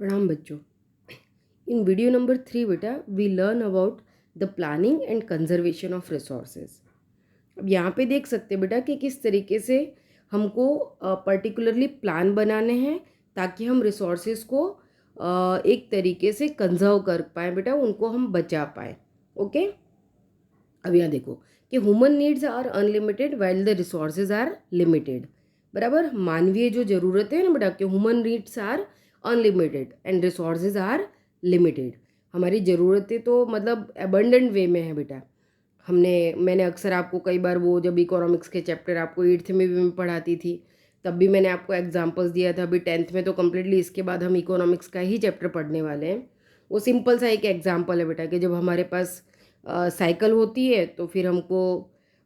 प्रणाम बच्चों। इन video number 3 बेटा we learn about the planning and conservation of resources. अब यहाँ पे देख सकते हैं बेटा कि किस तरीके से हमको पर्टिकुलरली प्लान बनाने हैं ताकि हम रिसोर्सेज को एक तरीके से कंजर्व कर पाएँ बेटा, उनको हम बचा पाएँ। ओके, अब यहाँ देखो कि human needs are unlimited while the resources are limited. बराबर, मानवीय जो ज़रूरतें हैं ना बेटा कि human needs are unlimited and resources are limited. हमारी ज़रूरतें तो मतलब अबंडेंट वे में है बेटा। मैंने अक्सर आपको कई बार वो जब इकोनॉमिक्स के चैप्टर आपको 8th में भी मैं पढ़ाती थी तब भी मैंने आपको एग्जांपल्स दिया था। अभी 10th में तो कम्प्लीटली इसके बाद हम इकोनॉमिक्स का ही चैप्टर पढ़ने वाले हैं। वो सिंपल सा एक एग्जांपल है बेटा कि जब हमारे पास साइकिल होती है तो फिर हमको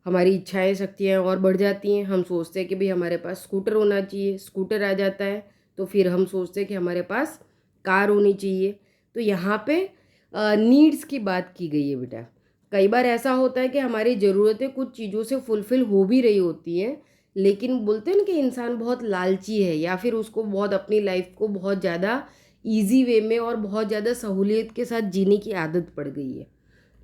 हमारी इच्छाएं शक्तियाँ और बढ़ जाती हैं। हम सोचते हैं कि भाई हमारे पास स्कूटर होना चाहिए, स्कूटर आ जाता है तो फिर हम सोचते हैं कि हमारे पास कार होनी चाहिए। तो यहाँ पे नीड्स की बात की गई है बेटा। कई बार ऐसा होता है कि हमारी ज़रूरतें कुछ चीज़ों से फुलफ़िल हो भी रही होती हैं, लेकिन बोलते हैं ना कि इंसान बहुत लालची है या फिर उसको बहुत अपनी लाइफ को बहुत ज़्यादा ईजी वे में और बहुत ज़्यादा सहूलियत के साथ जीने की आदत पड़ गई है।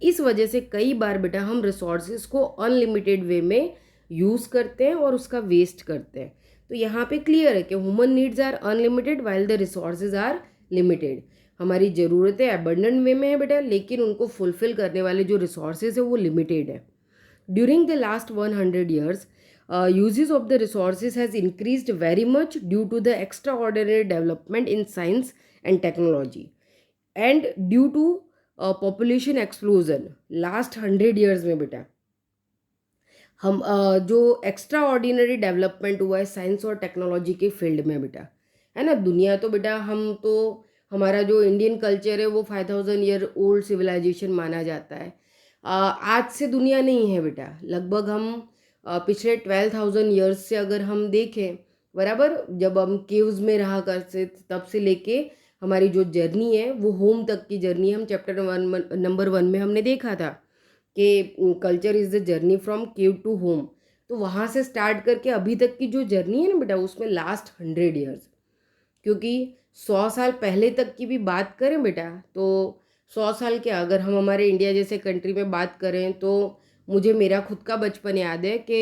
इस वजह से कई बार बेटा हम रिसोर्सेज को अनलिमिटेड वे में यूज़ करते हैं और उसका वेस्ट करते हैं। तो यहाँ पे क्लियर है कि human needs are unlimited while the resources are limited. हमारी ज़रूरतें अबंडेंट वे में है बेटा, लेकिन उनको फुलफिल करने वाले जो रिसोर्सेज है वो लिमिटेड है। During the last 100 years, uses of the resources has increased very much due to the extraordinary development in science and technology and due to population explosion. Last 100 years में बेटा हम जो एक्स्ट्रा ऑर्डिनरी डेवलपमेंट हुआ है science और technology के field में बेटा, है ना। दुनिया तो बेटा हम तो हमारा जो इंडियन कल्चर है वो 5000 year ओल्ड सिविलाइजेशन माना जाता है। आज से दुनिया नहीं है बेटा। लगभग हम पिछले 12,000 years से अगर हम देखें, बराबर, जब हम केव्स में रहा करते तब से लेके हमारी जो जर्नी है वो होम तक की जर्नी, हम चैप्टर नंबर 1 में हमने देखा था कि culture is the journey from cave to home. तो वहाँ से स्टार्ट करके अभी तक की जो जर्नी है ना बेटा उसमें लास्ट 100 years, क्योंकि 100 साल पहले तक की भी बात करें बेटा तो 100 साल के अगर हम हमारे इंडिया जैसे कंट्री में बात करें तो मुझे मेरा खुद का बचपन याद है कि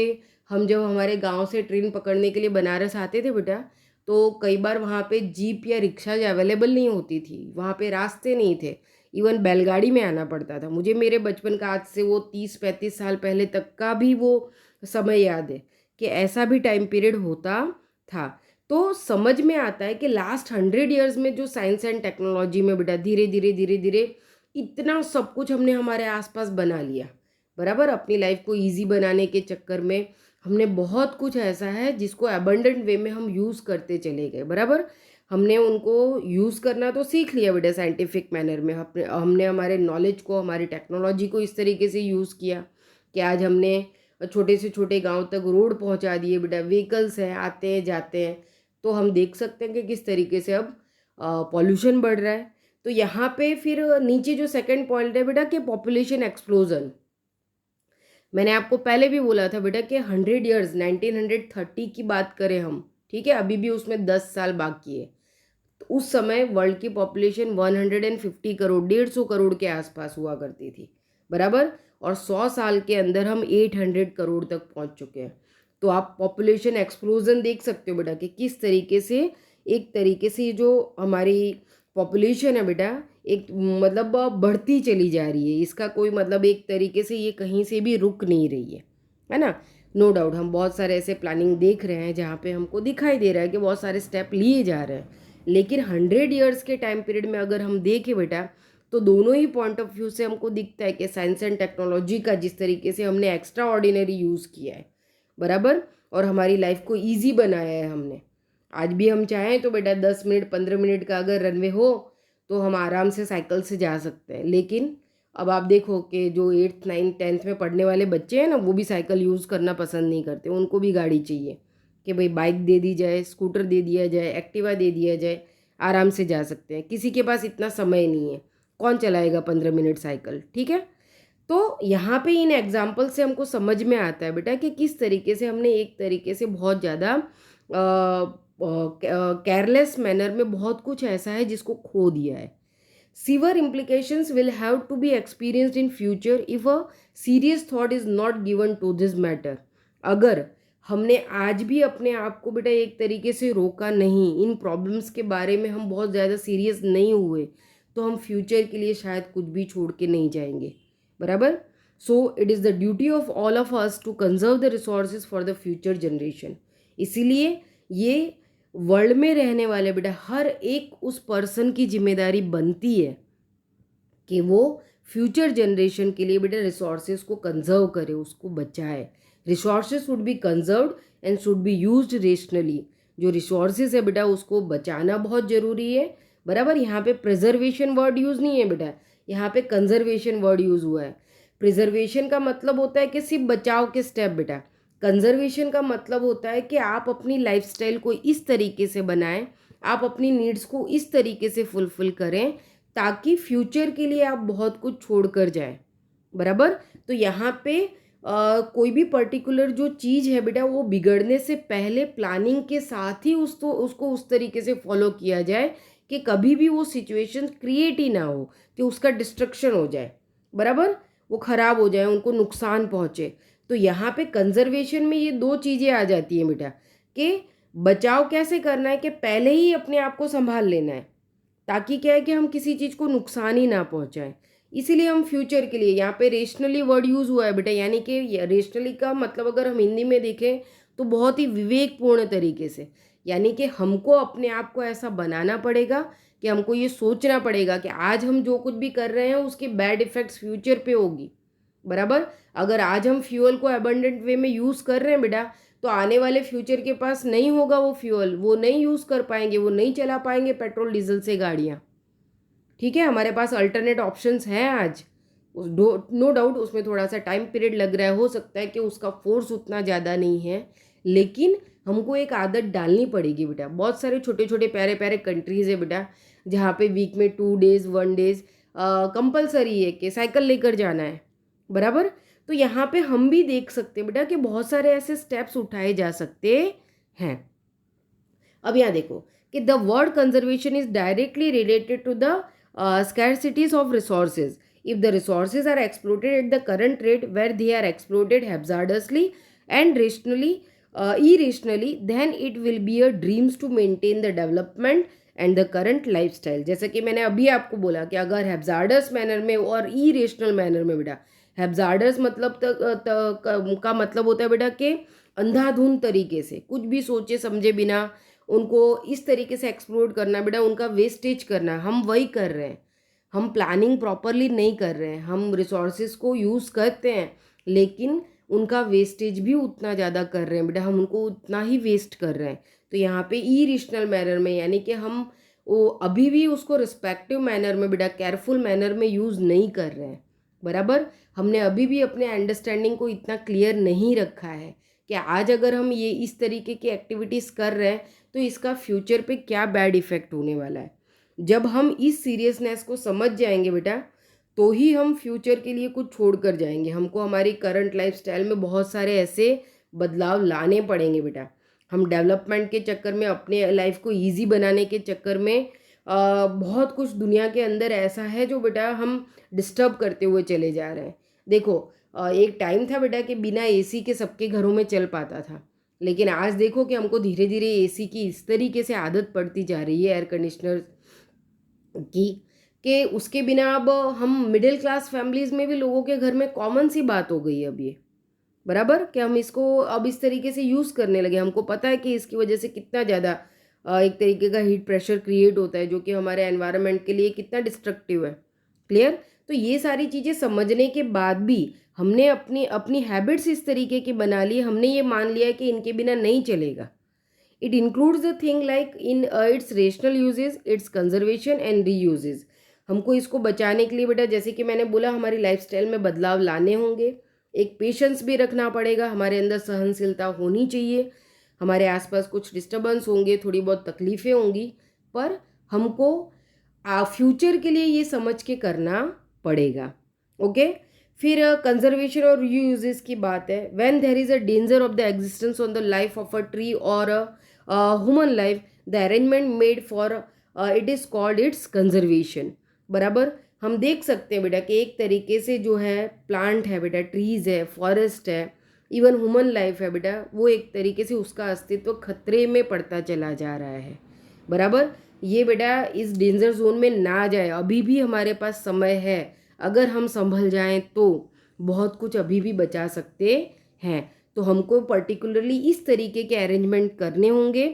हम जब हमारे गांव से ट्रेन पकड़ने के लिए बनारस आते थे बेटा तो कई बार वहाँ पे जीप या रिक्शा अवेलेबल नहीं होती थी, वहाँ पे रास्ते नहीं थे, इवन बैलगाड़ी में आना पड़ता था। मुझे मेरे बचपन का आज से वो 30-35 साल पहले तक का भी वो समय याद है कि ऐसा भी टाइम पीरियड होता था। तो समझ में आता है कि लास्ट 100 years में जो साइंस एंड टेक्नोलॉजी में बेटा धीरे धीरे धीरे धीरे इतना सब कुछ हमने हमारे आसपास बना लिया। बराबर, अपनी लाइफ को इजी बनाने के चक्कर में हमने बहुत कुछ ऐसा है जिसको अबंडेंट वे में हम यूज़ करते चले गए। बराबर, हमने उनको यूज़ करना तो सीख लिया बेटा साइंटिफिक मैनर में। हमने हमारे नॉलेज को, हमारी टेक्नोलॉजी को इस तरीके से यूज़ किया कि आज हमने छोटे से छोटे गांव तक रोड पहुंचा दिए बेटा। व्हीकल्स हैं, आते हैं जाते हैं। तो हम देख सकते हैं कि किस तरीके से अब पॉल्यूशन बढ़ रहा है। तो यहाँ पे फिर नीचे जो सेकंड पॉइंट है बेटा कि पॉपुलेशन एक्सप्लोजन। मैंने आपको पहले भी बोला था बेटा कि 100 years 1930 की बात करें हम, ठीक है, अभी भी उसमें 10 साल बाकी है। तो उस समय वर्ल्ड की पॉपुलेशन 150 करोड़, 150 करोड़ के आसपास हुआ करती थी। बराबर, और 100 साल के अंदर हम 800 करोड़ तक पहुंच चुके हैं। तो आप पॉपुलेशन एक्सप्लोजन देख सकते हो बेटा कि किस तरीके से एक तरीके से जो हमारी पॉपुलेशन है बेटा एक मतलब बढ़ती चली जा रही है। इसका कोई मतलब एक तरीके से ये कहीं से भी रुक नहीं रही है ना। नो डाउट हम बहुत सारे ऐसे प्लानिंग देख रहे हैं जहाँ पे हमको दिखाई दे रहा है कि बहुत सारे स्टेप लिए जा रहे हैं, लेकिन 100 years के टाइम पीरियड में अगर हम देखें बेटा तो दोनों ही पॉइंट ऑफ व्यू से हमको दिखता है कि साइंस एंड टेक्नोलॉजी का जिस तरीके से हमने एक्स्ट्रा ऑर्डिनरी यूज़ किया है, बराबर, और हमारी लाइफ को ईजी बनाया है हमने। आज भी हम चाहें तो बेटा 10 मिनट 15 मिनट का अगर रनवे हो तो हम आराम से साइकिल से जा सकते हैं। लेकिन अब आप देखो कि जो 8th 9th 10th में पढ़ने वाले बच्चे हैं ना वो भी साइकिल यूज़ करना पसंद नहीं करते। उनको भी गाड़ी चाहिए कि भाई बाइक दे दी जाए, स्कूटर दे दिया जाए, एक्टिवा दे दिया जाए, आराम से जा सकते हैं। किसी के पास इतना समय नहीं है, कौन चलाएगा 15 मिनट साइकिल, ठीक है। तो यहाँ पे इन एग्जाम्पल से हमको समझ में आता है बेटा कि किस तरीके से हमने एक तरीके से बहुत ज़्यादा केयरलेस मैनर में बहुत कुछ ऐसा है जिसको खो दिया है. Severe implications will have to be experienced in future if a serious thought is not given to this matter. अगर हमने आज भी अपने आप को बेटा एक तरीके से रोका नहीं, इन प्रॉब्लम्स के बारे में हम बहुत ज़्यादा सीरियस नहीं हुए, तो हम फ्यूचर के लिए शायद कुछ भी छोड़ के नहीं जाएंगे. बराबर. So it is the duty of all of us to conserve the resources for the future generation. इसीलिए ये वर्ल्ड में रहने वाले बेटा हर एक उस पर्सन की जिम्मेदारी बनती है कि वो फ्यूचर जनरेशन के लिए बेटा रिसोर्सेज को कंजर्व करे, उसको बचाए. Resources should be conserved and should be used rationally. जो रिसोर्सेज है बेटा उसको बचाना बहुत ज़रूरी है. बराबर. यहाँ पे प्रिजर्वेशन वर्ड यूज़ नहीं है बेटा, यहाँ पे कंजर्वेशन वर्ड यूज़ हुआ है. प्रिजर्वेशन का मतलब होता है कि सिर्फ बचाव के स्टेप बेटा. कंजर्वेशन का मतलब होता है कि आप अपनी लाइफस्टाइल को इस तरीके से बनाएं, आप अपनी नीड्स को इस तरीके से फुलफिल करें ताकि फ्यूचर के लिए आप बहुत कुछ छोड़ कर जाएं. बराबर. तो यहाँ पे कोई भी पर्टिकुलर जो चीज़ है बेटा वो बिगड़ने से पहले प्लानिंग के साथ ही उसको उस तरीके से फॉलो किया जाए कि कभी भी वो सिचुएशन क्रिएट ही ना हो कि उसका डिस्ट्रक्शन हो जाए. बराबर. वो ख़राब हो जाए, उनको नुकसान पहुँचे. तो यहाँ पे कंजर्वेशन में ये दो चीज़ें आ जाती हैं बेटा कि बचाव कैसे करना है कि पहले ही अपने आप को संभाल लेना है ताकि क्या है कि हम किसी चीज़ को नुकसान ही ना पहुँचाएं. इसीलिए हम फ्यूचर के लिए यहाँ पे रेशनली वर्ड यूज़ हुआ है बेटा. यानी कि रेशनली का मतलब अगर हम हिंदी में देखें तो बहुत ही विवेकपूर्ण तरीके से, यानी कि हमको अपने आप को ऐसा बनाना पड़ेगा कि हमको ये सोचना पड़ेगा कि आज हम जो कुछ भी कर रहे हैं उसके बैड इफ़ेक्ट्स फ्यूचर पे होगी. बराबर. अगर आज हम फ्यूल को अबंडेंट वे में यूज़ कर रहे हैं बेटा तो आने वाले फ्यूचर के पास नहीं होगा वो फ्यूल, वो नहीं यूज़ कर पाएंगे, वो नहीं चला पाएंगे पेट्रोल डीजल से गाड़ियाँ. ठीक है. हमारे पास अल्टरनेट ऑप्शंस हैं आज. नो डाउट उसमें थोड़ा सा टाइम पीरियड लग रहा है, हो सकता है कि उसका फोर्स उतना ज़्यादा नहीं है, लेकिन हमको एक आदत डालनी पड़ेगी बेटा. बहुत सारे छोटे छोटे प्यारे प्यारे कंट्रीज़ है बेटा जहाँ पे वीक में 2 डेज़ 1 डेज़ कंपलसरी है कि साइकिल लेकर जाना है. बराबर. तो यहाँ पे हम भी देख सकते हैं बेटा कि बहुत सारे ऐसे स्टेप्स उठाए जा सकते हैं. अब यहाँ देखो कि the word conservation is directly related to the scarcities of resources. If the resources are exploited at the current rate where they are exploited hazardously and irrationally, then it will be a dreams to maintain the development and the current lifestyle. जैसे कि मैंने अभी आपको बोला कि अगर हैब्जार्डस manner में और इरेशनल मैनर में बेटा, हैब्जार्डस मतलब का मतलब होता है बेटा कि अंधाधुंध तरीके से कुछ भी सोचे समझे बिना उनको इस तरीके से एक्सप्लोर करना बेटा, उनका वेस्टेज करना, हम वही कर रहे हैं. हम प्लानिंग प्रॉपरली नहीं कर रहे हैं. हम रिसोर्सेज को यूज़ करते हैं लेकिन उनका वेस्टेज भी उतना ज़्यादा कर रहे हैं बेटा, हम उनको उतना ही वेस्ट कर रहे हैं. तो यहाँ पे इरेशनल मैनर में यानी कि हम वो अभी भी उसको रिस्पेक्टिव मैनर में बेटा, केयरफुल मैनर में यूज़ नहीं कर रहे हैं. बराबर. हमने अभी भी अपने अंडरस्टैंडिंग को इतना क्लियर नहीं रखा है कि आज अगर हम ये इस तरीके की एक्टिविटीज़ कर रहे हैं तो इसका फ्यूचर पे क्या बैड इफ़ेक्ट होने वाला है. जब हम इस सीरियसनेस को समझ जाएंगे बेटा तो ही हम फ्यूचर के लिए कुछ छोड़ कर जाएंगे. हमको हमारी करंट लाइफस्टाइल में बहुत सारे ऐसे बदलाव लाने पड़ेंगे बेटा. हम डेवलपमेंट के चक्कर में, अपने लाइफ को ईजी बनाने के चक्कर में बहुत कुछ दुनिया के अंदर ऐसा है जो बेटा हम डिस्टर्ब करते हुए चले जा रहे हैं. देखो एक टाइम था बेटा कि बिना एसी के सबके घरों में चल पाता था, लेकिन आज देखो कि हमको धीरे धीरे एसी की इस तरीके से आदत पड़ती जा रही है, एयर कंडीशनर की, कि उसके बिना अब हम मिडिल क्लास फैमिलीज़ में भी लोगों के घर में कॉमन सी बात हो गई है अब ये. बराबर. कि हम इसको अब इस तरीके से यूज़ करने लगे. हमको पता है कि इसकी वजह से कितना ज़्यादा एक तरीके का हीट प्रेशर क्रिएट होता है जो कि हमारे एनवायरनमेंट के लिए कितना डिस्ट्रक्टिव है. क्लियर. तो ये सारी चीज़ें समझने के बाद भी हमने अपनी अपनी हैबिट्स इस तरीके की बना ली, हमने ये मान लिया कि इनके बिना नहीं चलेगा. It includes the thing like in its rational uses, its conservation and reuses. हमको इसको बचाने के लिए बेटा जैसे कि मैंने बोला हमारी लाइफस्टाइल में बदलाव लाने होंगे. एक पेशेंस भी रखना पड़ेगा, हमारे अंदर सहनशीलता होनी चाहिए. हमारे आसपास कुछ डिस्टर्बेंस होंगे, थोड़ी बहुत तकलीफ़ें होंगी, पर हमको फ्यूचर के लिए ये समझ के करना पड़ेगा. ओके. फिर कंजर्वेशन और रीयूजेस की बात है. When there is a danger of the existence on the life of a tree और human life, the arrangement made for it is called its conservation. बराबर, हम देख सकते हैं बेटा कि एक तरीके से जो है प्लांट है बेटा, ट्रीज़ है, फॉरेस्ट है, इवन ह्यूमन लाइफ है बेटा, वो एक तरीके से उसका अस्तित्व खतरे में पड़ता चला जा रहा है। बराबर, ये बेटा इस डेंजर जोन में ना जाए, अभी भी हमारे पास समय है, अगर हम संभल जाएं तो बहुत कुछ अभी भी बचा सकते हैं। तो हमको पर्टिकुलरली इस तरीके के अरेंजमेंट करने होंगे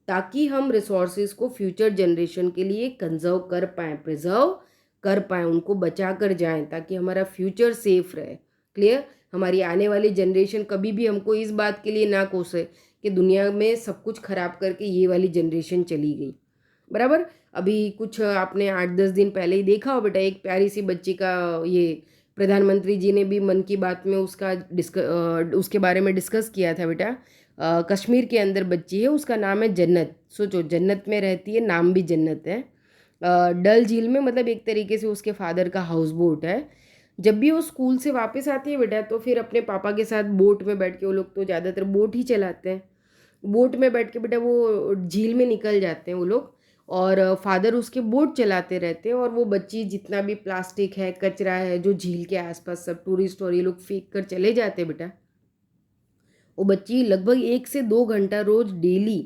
ताकि हम रिसोर्सेज को फ्यूचर जनरेशन के लिए कंजर्व कर पाएँ, प्रिजर्व कर पाएँ, उनको बचा कर जाएँ, ताकि हमारा फ्यूचर सेफ रहे। क्लियर? हमारी आने वाली जनरेशन कभी भी हमको इस बात के लिए ना कोसे कि दुनिया में सब कुछ खराब करके ये वाली जनरेशन चली गई। बराबर, अभी कुछ आपने 8-10 दिन पहले ही देखा हो बेटा, एक प्यारी सी बच्ची का ये प्रधानमंत्री जी ने भी मन की बात में उसके बारे में डिस्कस किया था बेटा। कश्मीर के अंदर बच्ची है, उसका नाम है जन्नत। सोचो, जन्नत में रहती है, नाम भी जन्नत है। डल झील में, मतलब एक तरीके से उसके फादर का हाउस बोट है। जब भी वो स्कूल से वापस आती है बेटा, तो फिर अपने पापा के साथ बोट में बैठ के, वो लोग तो ज़्यादातर बोट ही चलाते हैं, बोट में बैठ के बेटा वो झील में निकल जाते हैं वो लोग, और फादर उसके बोट चलाते रहते हैं, और वो बच्ची जितना भी प्लास्टिक है, कचरा है जो झील के आसपास सब टूरिस्ट और ये लोग फेंक कर चले जाते हैं बेटा, वो बच्ची लगभग 1 से 2 घंटा रोज डेली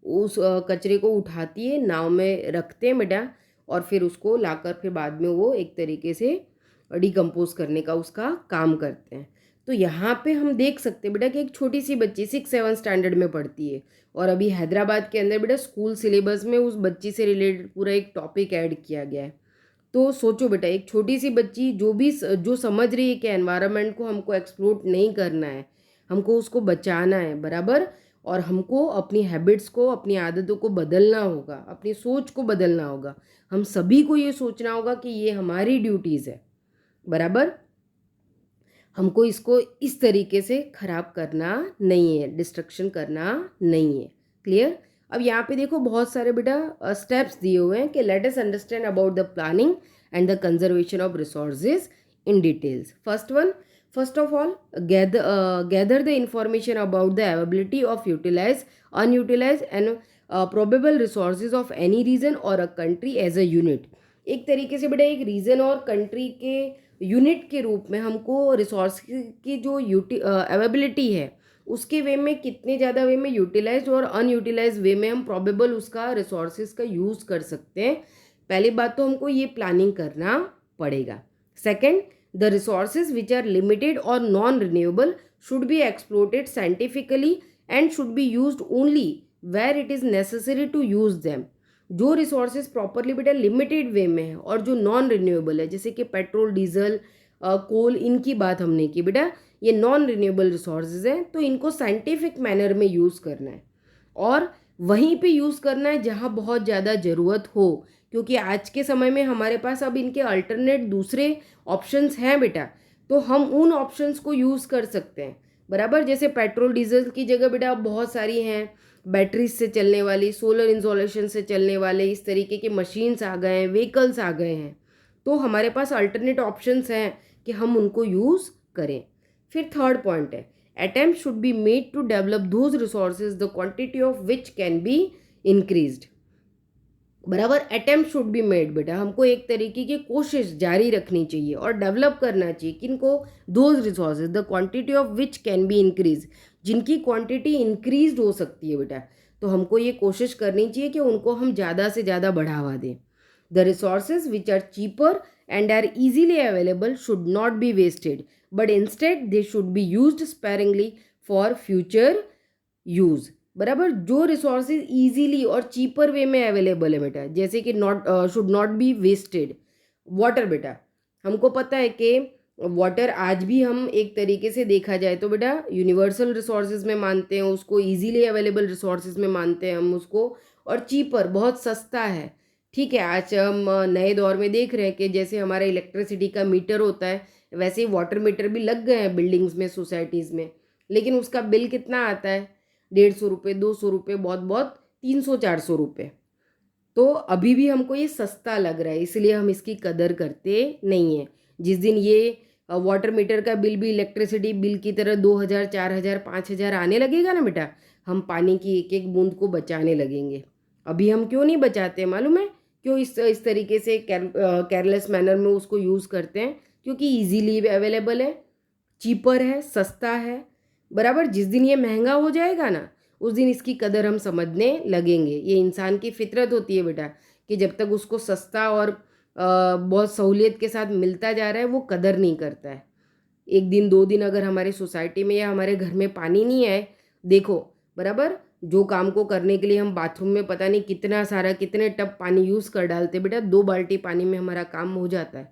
उस कचरे को उठाती है, नाव में रखते हैं बेटा, और फिर उसको लाकर फिर बाद में वो एक तरीके से डिकम्पोज करने का उसका काम करते हैं। तो यहाँ पे हम देख सकते हैं बेटा कि एक छोटी सी बच्ची 6-7 स्टैंडर्ड में पढ़ती है, और अभी हैदराबाद के अंदर बेटा स्कूल सिलेबस में उस बच्ची से रिलेटेड पूरा एक टॉपिक ऐड किया गया है। तो सोचो बेटा, एक छोटी सी बच्ची जो समझ रही है कि एनवायरनमेंट को हमको एक्सप्लोर नहीं करना है, हमको उसको बचाना है, बराबर, और हमको अपनी हैबिट्स को, अपनी आदतों को बदलना होगा, अपनी सोच को बदलना होगा। हम सभी को ये सोचना होगा कि ये हमारी ड्यूटीज़ है, बराबर, हमको इसको इस तरीके से खराब करना नहीं है, डिस्ट्रक्शन करना नहीं है। क्लियर? अब यहाँ पे देखो बहुत सारे बेटा स्टेप्स दिए हुए हैं कि let us understand about the planning and the conservation of resources in details. First of all, gather the information about the availability of utilise, unutilise and probable resources of any region और a country as a unit. एक तरीके से बेटा एक reason और country के unit के रूप में हमको रिसोर्स की जो अवेबिलिटी है उसके वे में कितने ज़्यादा वे में यूटिलाइज और अनयूटिलाइज वे में हम प्रॉबेबल उसका रिसोर्सेज का यूज़ कर सकते हैं। पहली बात तो हमको ये प्लानिंग करना पड़ेगा। Second, the resources which are limited और non renewable should be exploited scientifically and should be used only where it is necessary to use them. जो रिसोर्सेज प्रॉपरली बेटा लिमिटेड वे में है और जो नॉन रिन्यूएबल है, जैसे कि पेट्रोल, डीजल, कोल, इनकी बात हमने की बेटा, ये नॉन रिन्यूएबल रिसोर्सेज हैं, तो इनको साइंटिफिक मैनर में यूज़ करना है और वहीं पे यूज़ करना है जहाँ बहुत ज़्यादा ज़रूरत हो, क्योंकि आज के समय में हमारे पास अब इनके अल्टरनेट दूसरे ऑप्शंस हैं बेटा, तो हम उन ऑप्शंस को यूज़ कर सकते हैं, बराबर। जैसे पेट्रोल डीजल की जगह बेटा अब बहुत सारी हैं बैटरीज से चलने वाली, सोलर इंसोलेशन से चलने वाले, इस तरीके के मशीन्स आ गए हैं, व्हीकल्स आ गए हैं, तो हमारे पास अल्टरनेट ऑप्शंस हैं कि हम उनको यूज़ करें। फिर थर्ड पॉइंट है, attempt should be made to develop those resources the quantity of which can be increased. बराबर, अटेम्प्ट शुड बी मेड बेटा, हमको एक तरीके की कोशिश जारी रखनी चाहिए और डेवलप करना चाहिए किनको, those resources the quantity of which can be increase, जिनकी क्वांटिटी इंक्रीज हो सकती है बेटा, तो हमको ये कोशिश करनी चाहिए कि उनको हम ज़्यादा से ज़्यादा बढ़ावा दें। The resources which are cheaper and are easily available should not be wasted, but instead they should be used sparingly for future use. बराबर, जो रिसोर्सेज इजीली और चीपर वे में अवेलेबल है बेटा, जैसे कि should not be wasted. Water बेटा, हमको पता है कि वाटर आज भी हम एक तरीके से देखा जाए तो बेटा यूनिवर्सल रिसोर्सेज में मानते हैं उसको, इजीली अवेलेबल रिसोर्सेज में मानते हैं हम उसको, और चीपर, बहुत सस्ता है। ठीक है, आज हम नए दौर में देख रहे हैं कि जैसे हमारा इलेक्ट्रिसिटी का मीटर होता है वैसे ही वाटर मीटर भी लग गए हैं बिल्डिंग्स में, सोसाइटीज़ में, लेकिन उसका बिल कितना आता है, 150 रुपये, 200 रुपये, बहुत बहुत 300-400 रुपये। तो अभी भी हमको ये सस्ता लग रहा है, इसलिए हम इसकी कदर करते नहीं हैं। जिस दिन ये वाटर मीटर का बिल भी इलेक्ट्रिसिटी बिल की तरह 2000, 4000, 5000 आने लगेगा ना बेटा, हम पानी की एक एक बूंद को बचाने लगेंगे। अभी हम क्यों नहीं बचाते मालूम है? क्यों इस तरीके से केयरलेस मैनर में उसको यूज़ करते हैं? क्योंकि इजीली अवेलेबल है, चीपर है, सस्ता है। बराबर, जिस दिन ये महंगा हो जाएगा ना, उस दिन इसकी कदर हम समझने लगेंगे। ये इंसान की फितरत होती है बेटा, कि जब तक उसको सस्ता और बहुत सहूलियत के साथ मिलता जा रहा है, वो कदर नहीं करता है। एक दिन 2 दिन अगर हमारे सोसाइटी में या हमारे घर में पानी नहीं आए, देखो बराबर, जो काम को करने के लिए हम बाथरूम में पता नहीं कितना सारा कितने टब पानी यूज़ कर डालते बेटा, 2 बाल्टी पानी में हमारा काम हो जाता है।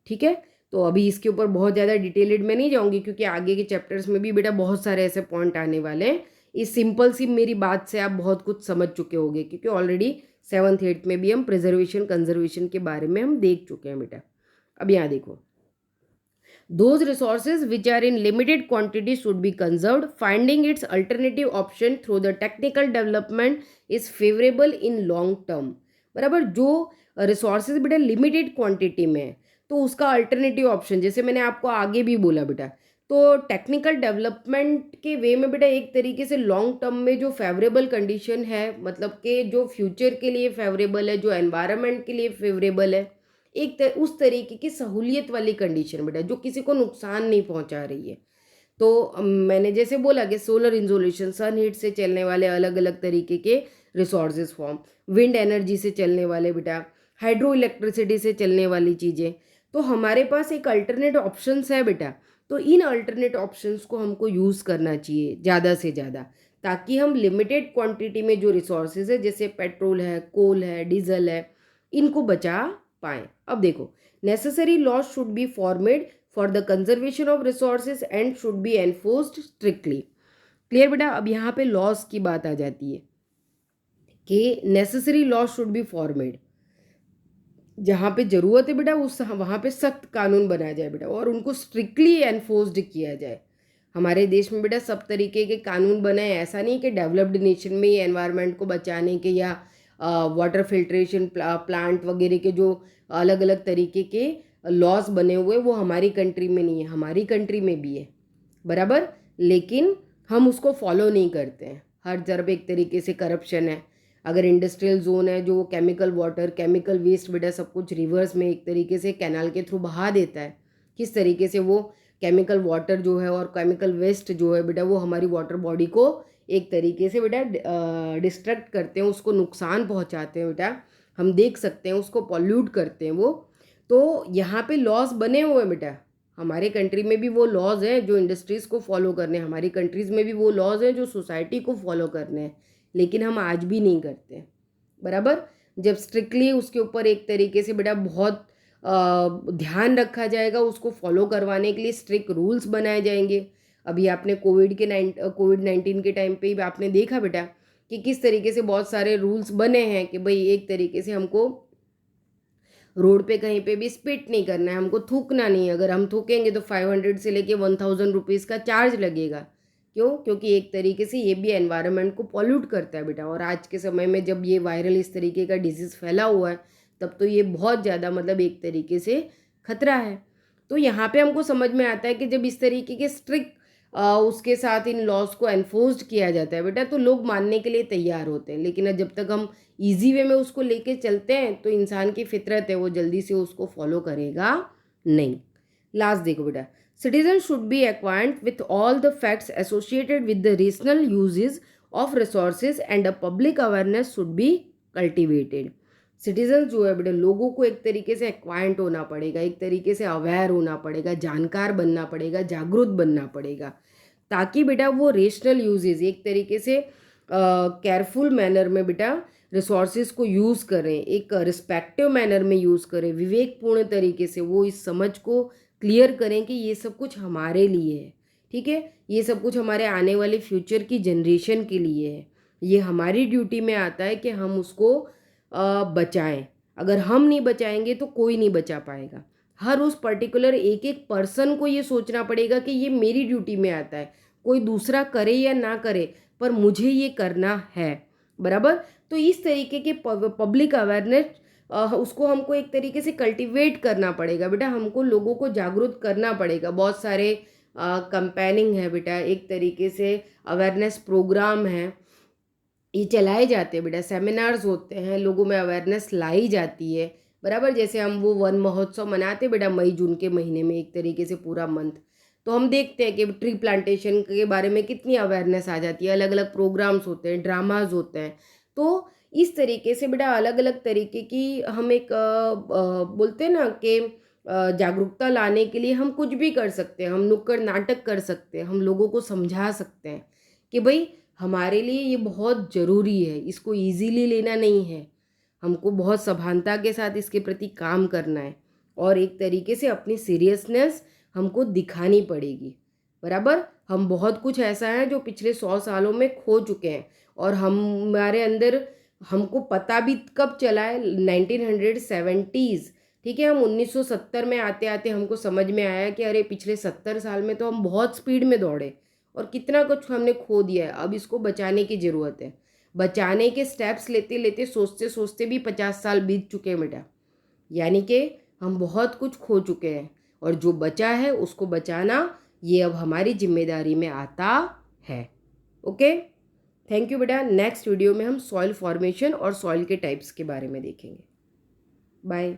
ठीक है, तो अभी इसके ऊपर बहुत ज़्यादा डिटेलेड में नहीं जाऊंगी, क्योंकि आगे के चैप्टर्स में भी बेटा बहुत सारे ऐसे पॉइंट आने वाले हैं। इस सिंपल सी मेरी बात से आप बहुत कुछ समझ चुके होंगे, क्योंकि ऑलरेडी 7th 8th में भी हम प्रिजर्वेशन कंजर्वेशन के बारे में हम देख चुके हैं बेटा। अब यहाँ देखो, those resources which are in limited quantity should be conserved. Finding its alternative option through the technical development is favorable in long term. बराबर, जो रिसोर्सेज बेटा लिमिटेड क्वांटिटी में है, तो उसका अल्टरनेटिव ऑप्शन, जैसे मैंने आपको आगे भी बोला बेटा, तो टेक्निकल डेवलपमेंट के वे में बेटा एक तरीके से लॉन्ग टर्म में जो फेवरेबल कंडीशन है, मतलब कि जो फ्यूचर के लिए फेवरेबल है, जो एनवायरनमेंट के लिए फेवरेबल है, उस तरीके की सहूलियत वाली कंडीशन बेटा, जो किसी को नुकसान नहीं पहुंचा रही है। तो मैंने जैसे बोला कि सोलर इंसोलेशन, सन हीट से चलने वाले अलग अलग तरीके के रिसोर्सेज फॉर्म, विंड एनर्जी से चलने वाले बेटा, हाइड्रो इलेक्ट्रिसिटी से चलने वाली चीज़ें, तो हमारे पास एक अल्टरनेट ऑप्शंस है बेटा। तो इन अल्टरनेट ऑप्शंस को हमको यूज़ करना चाहिए ज़्यादा से ज़्यादा, ताकि हम लिमिटेड क्वांटिटी में जो रिसोर्सेज है, जैसे पेट्रोल है, कोल है, डीजल है, इनको बचा पाएँ। अब देखो, necessary laws should be formed for the conservation of resources and should be enforced strictly. Clear बेटा? अब यहाँ पे लॉज की बात आ जाती है कि necessary laws should be formed, जहाँ पे ज़रूरत है बेटा उस वहाँ पे सख्त कानून बनाया जाए बेटा, और उनको स्ट्रिक्टली एनफोर्स्ड किया जाए। हमारे देश में बेटा सब तरीके के कानून बने हैं, ऐसा नहीं कि डेवलप्ड नेशन में ही एनवायरनमेंट को बचाने के या वाटर फिल्ट्रेशन प्लांट वगैरह के जो अलग अलग तरीके के लॉज बने हुए वो हमारी कंट्री में नहीं है, हमारी कंट्री में भी है बराबर, लेकिन हम उसको फॉलो नहीं करते हैं। हर तरफ एक तरीके से करप्शन है। अगर इंडस्ट्रियल जोन है, जो केमिकल वाटर, केमिकल वेस्ट बेटा सब कुछ रिवर्स में एक तरीके से कैनाल के थ्रू बहा देता है, किस तरीके से वो केमिकल वाटर जो है और केमिकल वेस्ट जो है बेटा, वो हमारी वाटर बॉडी को एक तरीके से बेटा डिस्ट्रैक्ट करते हैं, उसको नुकसान पहुंचाते हैं बेटा, हम देख सकते हैं, उसको पॉल्यूट करते हैं वो। तो यहाँ पे लॉज बने हुए हैं बेटा, हमारे कंट्री में भी वो लॉज हैं जो इंडस्ट्रीज़ को फॉलो करने हैं, हमारी कंट्रीज़ में भी वो लॉज हैं जो सोसाइटी को फॉलो करने हैं, लेकिन हम आज भी नहीं करते बराबर। जब स्ट्रिक्टली उसके ऊपर एक तरीके से बेटा बहुत ध्यान रखा जाएगा, उसको फॉलो करवाने के लिए स्ट्रिक्ट रूल्स बनाए जाएंगे। अभी आपने कोविड-19 के टाइम पे ही आपने देखा बेटा कि किस तरीके से बहुत सारे रूल्स बने हैं कि भाई एक तरीके से हमको रोड पे कहीं पे भी स्पिट नहीं करना है, हमको थूकना नहीं है, अगर हम थूकेंगे तो 500 से लेके 1000 रुपीज़ का चार्ज लगेगा। क्यों? क्योंकि एक तरीके से ये भी एनवायरनमेंट को पॉल्यूट करता है बेटा, और आज के समय में जब ये वायरल इस तरीके का डिजीज़ फैला हुआ है, तब तो ये बहुत ज़्यादा मतलब एक तरीके से खतरा है। तो यहाँ पे हमको समझ में आता है कि जब इस तरीके के स्ट्रिक्ट उसके साथ इन लॉज को एनफोर्स्ड किया जाता है बेटा, तो लोग मानने के लिए तैयार होते हैं। लेकिन जब तक हम ईजी वे में उसको लेके चलते हैं, तो इंसान की फितरत है वो जल्दी से उसको फॉलो करेगा नहीं। लास्ट देखो बेटा, citizens should be acquainted with all the facts associated with the rational uses of resources and a public awareness should be cultivated. Citizen जो है बेटा, लोगों को एक तरीके से एक्वाइंट होना पड़ेगा, एक तरीके से अवेयर होना पड़ेगा, जानकार बनना पड़ेगा, जागरूक बनना पड़ेगा, ताकि बेटा वो रेशनल यूजेस एक तरीके से केयरफुल मैनर में बेटा रिसोर्सेज को यूज़ करें, एक रिस्पेक्टिव मैनर में यूज़ करें, विवेकपूर्ण तरीके से वो इस समझ को क्लियर करें कि ये सब कुछ हमारे लिए है, ठीक है, ये सब कुछ हमारे आने वाले फ्यूचर की जनरेशन के लिए है। ये हमारी ड्यूटी में आता है कि हम उसको बचाएं। अगर हम नहीं बचाएंगे तो कोई नहीं बचा पाएगा। हर उस पर्टिकुलर एक एक पर्सन को ये सोचना पड़ेगा कि ये मेरी ड्यूटी में आता है, कोई दूसरा करे या ना करे पर मुझे ये करना है बराबर। तो इस तरीके के पब्लिक अवेयरनेस उसको हमको एक तरीके से कल्टीवेट करना पड़ेगा बेटा, हमको लोगों को जागरूक करना पड़ेगा। बहुत सारे कंपेनिंग है बेटा, एक तरीके से अवेयरनेस प्रोग्राम है, ये चलाए जाते हैं बेटा, सेमिनार्स होते हैं, लोगों में अवेयरनेस लाई जाती है, बराबर। जैसे हम वो वन महोत्सव मनाते बेटा मई जून के महीने में, एक तरीके से पूरा मंथ, तो हम देखते हैं कि ट्री प्लांटेशन के बारे में कितनी अवेयरनेस आ जाती है, अलग अलग प्रोग्राम्स होते हैं, ड्रामाज होते हैं। तो इस तरीके से बेटा अलग अलग तरीके की हम एक बोलते हैं ना कि जागरूकता लाने के लिए हम कुछ भी कर सकते हैं, हम नुक्कड़ नाटक कर सकते हैं, हम लोगों को समझा सकते हैं कि भाई हमारे लिए ये बहुत ज़रूरी है, इसको इजीली लेना नहीं है, हमको बहुत सभानता के साथ इसके प्रति काम करना है, और एक तरीके से अपनी सीरियसनेस हमको दिखानी पड़ेगी, बराबर। हम बहुत कुछ ऐसा है जो पिछले 100 सालों में खो चुके हैं, और हमारे अंदर हमको पता भी कब चला है, 1970s, ठीक है। हम 1970 में आते आते हमको समझ में आया कि अरे पिछले 70 साल में तो हम बहुत स्पीड में दौड़े और कितना कुछ हमने खो दिया है, अब इसको बचाने की ज़रूरत है। बचाने के स्टेप्स लेते लेते सोचते सोचते भी 50 साल बीत चुके हैं बेटा, यानी कि हम बहुत कुछ खो चुके हैं, और जो बचा है उसको बचाना ये अब हमारी जिम्मेदारी में आता है। ओके, थैंक यू बेटा। नेक्स्ट वीडियो में हम सॉइल फॉर्मेशन और सॉइल के टाइप्स के बारे में देखेंगे। बाय।